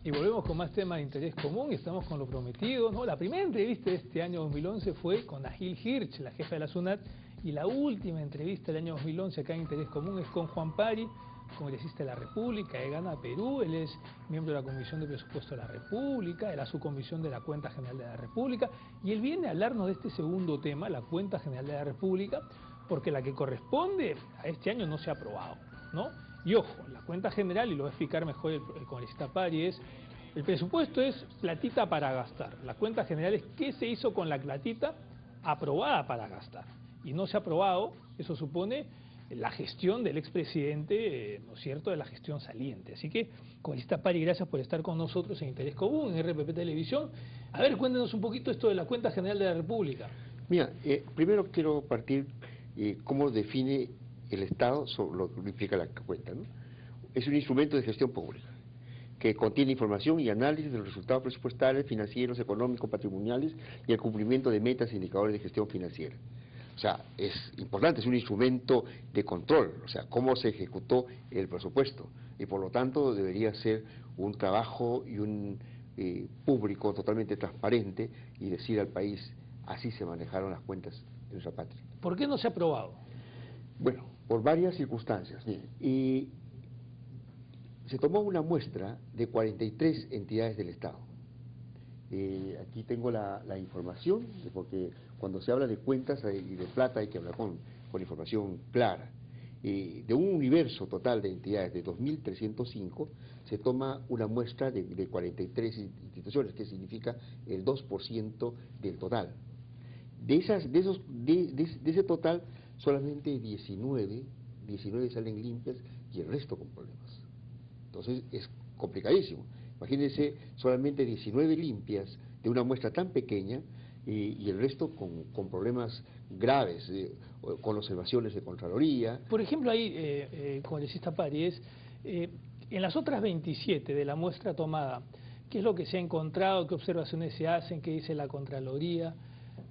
Y volvemos con más temas de interés común y estamos con lo prometido, ¿no? La primera entrevista de este año 2011 fue con Agil Hirsch, la jefa de la SUNAT, y la última entrevista del año 2011 acá en Interés Común es con Juan Pari, congresista de la República, de Gana Perú. Él es miembro de la Comisión de Presupuesto de la República, de la Subcomisión de la Cuenta General de la República, y él viene a hablarnos de este segundo tema, la Cuenta General de la República, porque la que corresponde a este año no se ha aprobado, ¿no? Y ojo, la cuenta general, y lo va a explicar mejor el congresista Pari, es el presupuesto es platita para gastar. La cuenta general es qué se hizo con la platita aprobada para gastar. Y no se ha aprobado, eso supone la gestión del expresidente, ¿no es cierto?, de la gestión saliente. Así que, congresista Pari, gracias por estar con nosotros en Interés Común, en RPP Televisión. A ver, cuéntenos un poquito esto de la cuenta general de la República. Mira, primero quiero partir cómo define el Estado sobre lo que implica la cuenta, ¿no? Es un instrumento de gestión pública que contiene información y análisis de los resultados presupuestales, financieros, económicos, patrimoniales y el cumplimiento de metas e indicadores de gestión financiera. O sea, es importante, es un instrumento de control, o sea, cómo se ejecutó el presupuesto, y por lo tanto debería ser un trabajo y un público totalmente transparente y decir al país, así se manejaron las cuentas de nuestra patria. ¿Por qué no se ha aprobado? Bueno, por varias circunstancias. Y se tomó una muestra de 43 entidades del Estado. Aquí tengo la información, porque cuando se habla de cuentas y de plata hay que hablar con información clara. De un universo total de entidades de 2.305, se toma una muestra de 43 instituciones, que significa el 2% del total. De ese total, solamente 19 salen limpias y el resto con problemas. Entonces es complicadísimo. Imagínense solamente 19 limpias de una muestra tan pequeña y el resto con problemas graves, con observaciones de Contraloría. Por ejemplo, ahí, congresista Pari, en las otras 27 de la muestra tomada, ¿qué es lo que se ha encontrado? ¿Qué observaciones se hacen? ¿Qué dice la Contraloría?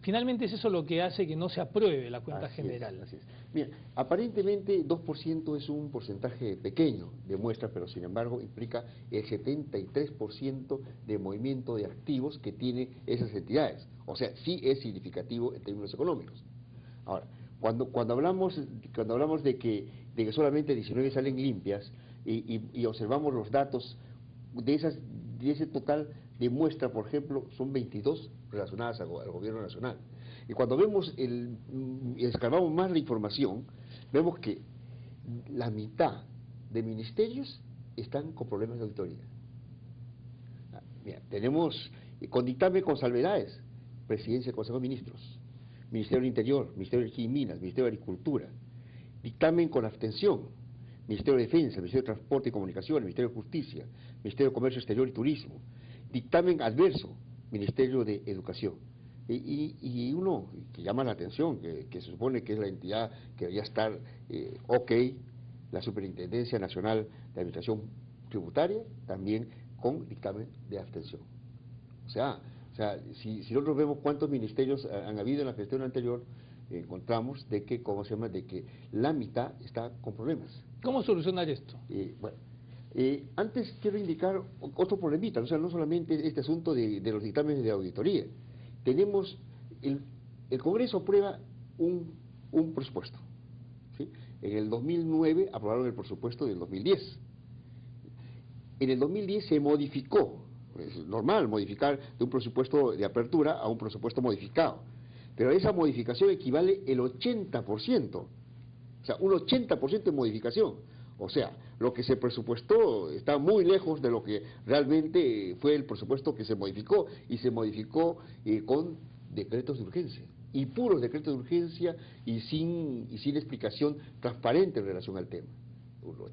Finalmente es eso lo que hace que no se apruebe la cuenta general. Así es. Mira, aparentemente 2% es un porcentaje pequeño de muestra, pero sin embargo implica el 73% de movimiento de activos que tienen esas entidades. O sea, sí es significativo en términos económicos. Ahora, cuando hablamos de que solamente 19 salen limpias y observamos los datos de ese total de muestra, por ejemplo, son 22 relacionadas al gobierno nacional. Y cuando vemos escarbamos más la información, vemos que la mitad de ministerios están con problemas de auditoría. Mira, tenemos con dictamen con salvedades, Presidencia del Consejo de Ministros, Ministerio del Interior, Ministerio de Energía y Minas, Ministerio de Agricultura, dictamen con abstención, Ministerio de Defensa, Ministerio de Transporte y Comunicaciones, Ministerio de Justicia, Ministerio de Comercio Exterior y Turismo, dictamen adverso, Ministerio de Educación. Y uno que llama la atención, que se supone que es la entidad que debería estar la Superintendencia Nacional de Administración Tributaria, también con dictamen de abstención. O sea, si nosotros vemos cuántos ministerios han habido en la gestión anterior, encontramos de que, de que la mitad está con problemas. ¿Cómo solucionar esto? Bueno, antes quiero indicar otro problemita, o sea, no solamente este asunto de los dictámenes de auditoría. Tenemos, el Congreso aprueba un presupuesto, ¿sí? En el 2009 aprobaron el presupuesto del 2010. En el 2010 se modificó, es normal modificar de un presupuesto de apertura a un presupuesto modificado, pero esa modificación equivale el 80%, o sea, un 80% de modificación. O sea, lo que se presupuestó está muy lejos de lo que realmente fue el presupuesto que se modificó, y se modificó con decretos de urgencia, y puros decretos de urgencia y sin explicación transparente en relación al tema.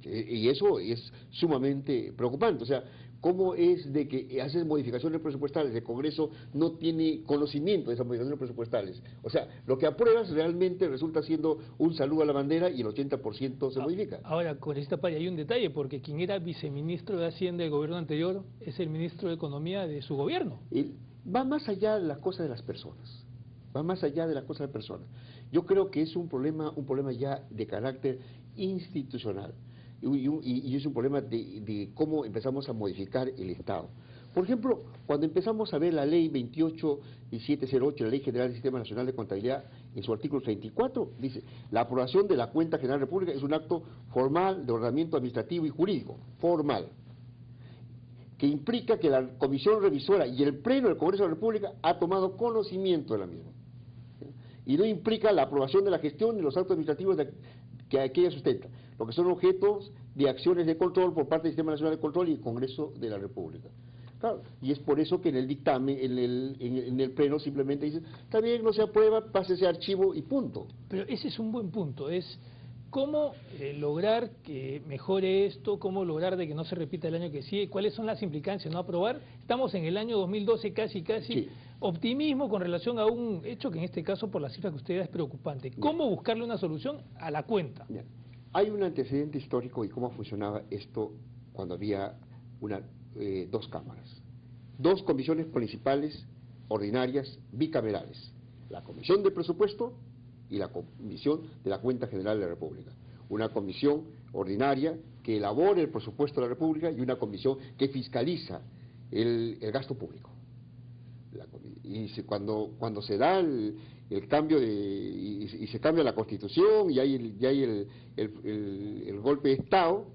Y eso es sumamente preocupante. O sea, ¿cómo es de que haces modificaciones presupuestales, el Congreso no tiene conocimiento de esas modificaciones presupuestales? O sea, lo que apruebas realmente resulta siendo un saludo a la bandera y el 80% se modifica. Ahora, congresista Pari, hay un detalle, porque quien era viceministro de Hacienda del gobierno anterior es el ministro de Economía de su gobierno. Va más allá de las cosas de las personas. Va más allá de las cosas de las personas. Yo creo que es un problema ya de carácter institucional. y es un problema de cómo empezamos a modificar el Estado. Por ejemplo, cuando empezamos a ver la ley 28708, la Ley General del Sistema Nacional de Contabilidad, en su artículo 34, dice, la aprobación de la Cuenta General de la República es un acto formal de ordenamiento administrativo y jurídico, formal, que implica que la Comisión Revisora y el Pleno del Congreso de la República ha tomado conocimiento de la misma. Y no implica la aprobación de la gestión de los actos administrativos que aquella sustenta, lo que son objetos de acciones de control por parte del Sistema Nacional de Control y el Congreso de la República. Claro, y es por eso que en el dictamen, en el Pleno simplemente dice, está bien, no se aprueba, pase ese archivo y punto. Pero ese es un buen punto, es cómo lograr que mejore esto, cómo lograr de que no se repita el año que sigue, cuáles son las implicancias de no aprobar. Estamos en el año 2012 casi, sí. Optimismo con relación a un hecho que en este caso por la cifra que usted da es preocupante. ¿Cómo buscarle una solución a la cuenta? Bien. Hay un antecedente histórico y cómo funcionaba esto cuando había dos cámaras, dos comisiones principales ordinarias bicamerales, la Comisión de Presupuesto y la Comisión de la Cuenta General de la República. Una comisión ordinaria que elabora el presupuesto de la República y una comisión que fiscaliza el gasto público. Y cuando se da el cambio y se cambia la Constitución y hay el golpe de Estado,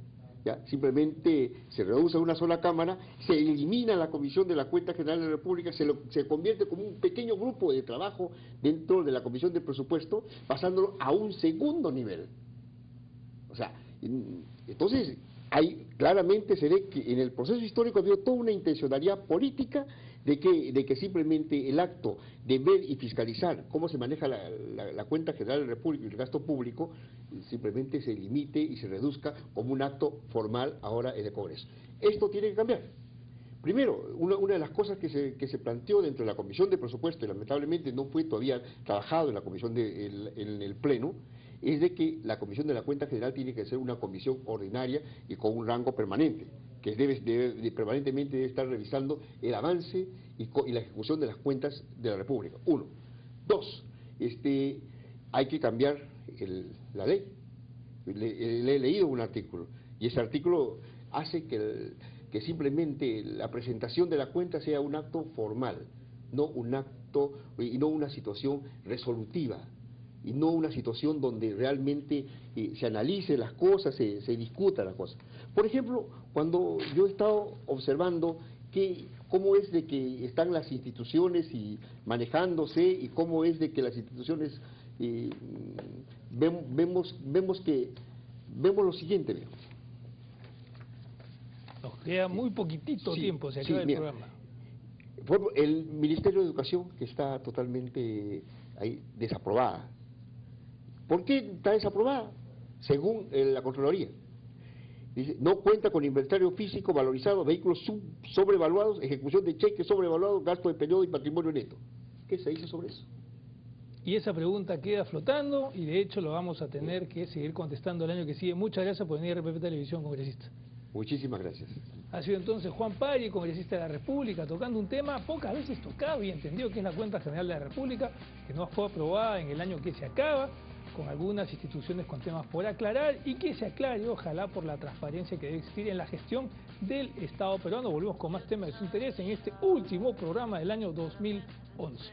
¿ya? Simplemente se reduce a una sola Cámara, se elimina la Comisión de la Cuenta General de la República, se convierte como un pequeño grupo de trabajo dentro de la Comisión de Presupuesto, pasándolo a un segundo nivel. O sea, entonces, claramente se ve que en el proceso histórico ha habido toda una intencionalidad política de que simplemente el acto de ver y fiscalizar cómo se maneja la Cuenta General de la República y el gasto público simplemente se limite y se reduzca como un acto formal ahora en el Congreso. Esto tiene que cambiar. Primero, una de las cosas que se planteó dentro de la Comisión de Presupuesto, y lamentablemente no fue todavía trabajado en la Comisión en el Pleno, es de que la Comisión de la Cuenta General tiene que ser una comisión ordinaria y con un rango permanente, que permanentemente debe estar revisando el avance y la ejecución de las cuentas de la República. Uno. Dos, hay que cambiar la ley. Le he leído un artículo, y ese artículo hace que simplemente la presentación de la cuenta sea un acto formal, no un acto y no una situación resolutiva, y no una situación donde realmente se analice las cosas, se discuta las cosas. Por ejemplo, cuando yo he estado observando cómo es de que están las instituciones y manejándose y cómo es de que las instituciones vemos lo siguiente. Nos queda muy poquitito tiempo, se acaba el programa. El Ministerio de Educación, que está totalmente ahí desaprobada. ¿Por qué está desaprobada? Según la Contraloría. Dice, no cuenta con inventario físico valorizado, vehículos sobrevaluados, ejecución de cheques sobrevaluados, gasto de periodo y patrimonio neto. ¿Qué se dice sobre eso? Y esa pregunta queda flotando y de hecho lo vamos a tener que seguir contestando el año que sigue. Muchas gracias por venir a RPP Televisión, congresista. Muchísimas gracias. Ha sido entonces Juan Pari, congresista de la República, tocando un tema pocas veces tocado y entendido, que es la Cuenta General de la República, que no fue aprobada en el año que se acaba, con algunas instituciones con temas por aclarar y que se aclare, ojalá, por la transparencia que debe existir en la gestión del Estado peruano. Volvemos con más temas de su interés en este último programa del año 2011.